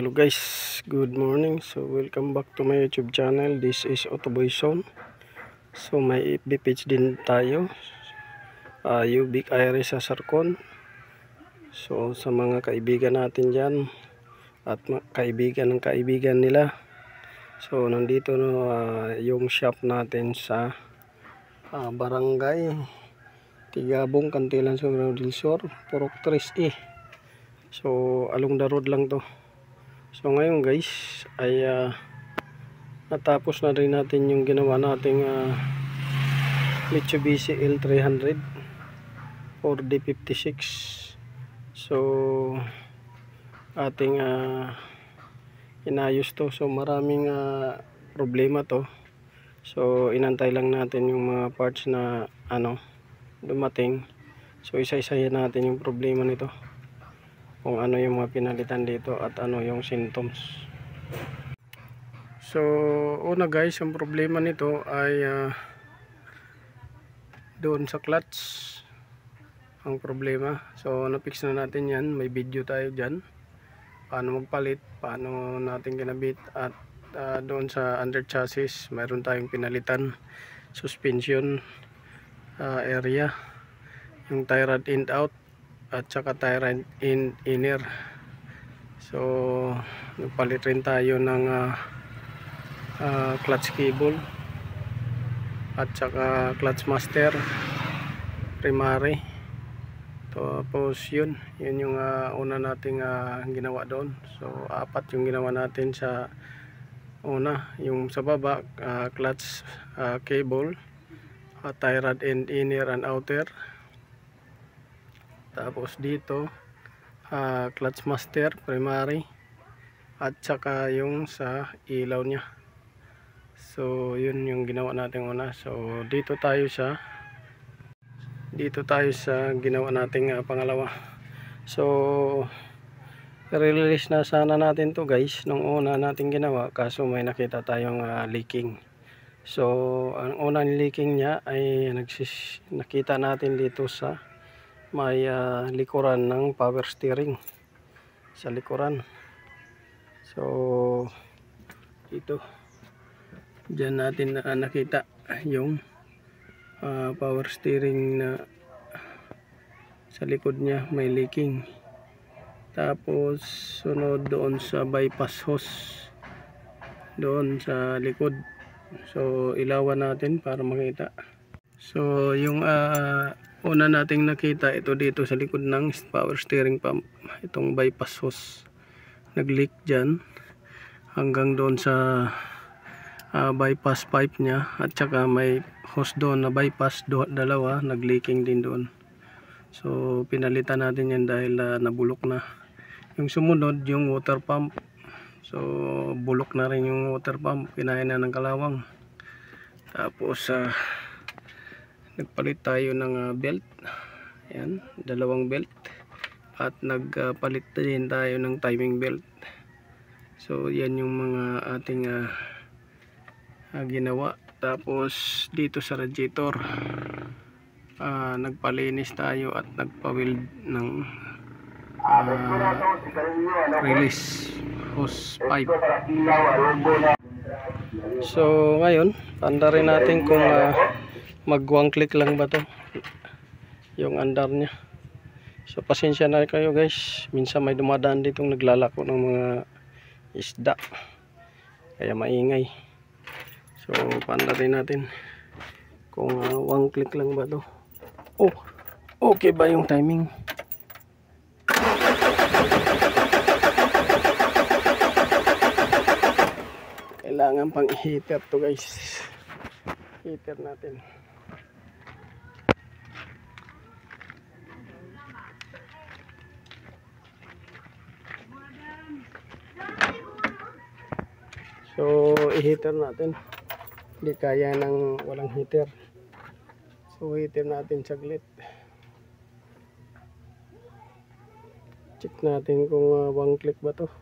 Hello guys, good morning. So welcome back to my YouTube channel. This is Otoboy Zone. So may FB page din tayo, Ubik Iris sa Sarcon. So sa mga kaibigan natin dyan at kaibigan ng kaibigan nila. So nandito yung shop natin sa Barangay Tigabong, Cantilan, Surigao del Sur, Purok 3E. So along the road lang to. So ngayon guys ay natapos na rin natin yung ginawa nating Mitsubishi L300 4D56. So ating inayos to. So maraming problema to. So inantay lang natin yung mga parts na dumating. So isa-isahin natin yung problema nito, kung ano yung mga pinalitan dito at ano yung symptoms. So una guys, ang problema nito ay doon sa clutch ang problema. So na-fix na natin yan, may video tayo dyan paano magpalit, paano natin ginabit. At doon sa under chassis mayroon tayong pinalitan suspension area, yung tie rod end out at saka tie rod inner. So nagpalit rin tayo ng clutch cable at saka clutch master primary. Tapos yun yung una nating ginawa doon. So apat yung ginawa natin sa una, yung sa baba clutch cable, tie rod and inner and outer. Tapos dito clutch master primary at saka yung sa ilaw nya. So yun yung ginawa natin una. So dito tayo sa ginawa nating pangalawa. So release na sana natin to guys nung una nating ginawa, kaso may nakita tayong leaking. So ang unang leaking nya ay nakita natin dito sa may likuran ng power steering, sa likuran. So dito dyan natin nakita yung power steering na sa likod nya may leaking. Tapos sunod doon sa bypass hose doon sa likod. So ilawan natin para makita. So yung una nating nakita ito dito sa likod ng power steering pump, itong bypass hose nag-leak dyan hanggang doon sa bypass pipe nya, at saka may hose doon na bypass dalawa nag-leaking din doon. So pinalitan natin yan dahil nabulok na. Yung sumunod yung water pump, so bulok na rin yung water pump, kinain na ng kalawang. Tapos nagpalit tayo ng belt, ayan, dalawang belt, at nagpalit din tayo ng timing belt. So yan yung mga ating ginawa. Tapos dito sa radiator nagpalinis tayo at nagpa-weld ng release hose pipe. So ngayon tanda rin natin kung mag-one click lang ba to yung andar nya. So pasensya na kayo guys, minsan may dumadaan ditong naglalako ng mga isda kaya maingay. So panda rin natin kung one click lang ba to. Oh, okay ba yung timing? Kailangan pang heater to guys, heater natin. So i-heater natin, hindi kaya ng walang heater. So heater natin saglit, check natin kung one click ba to.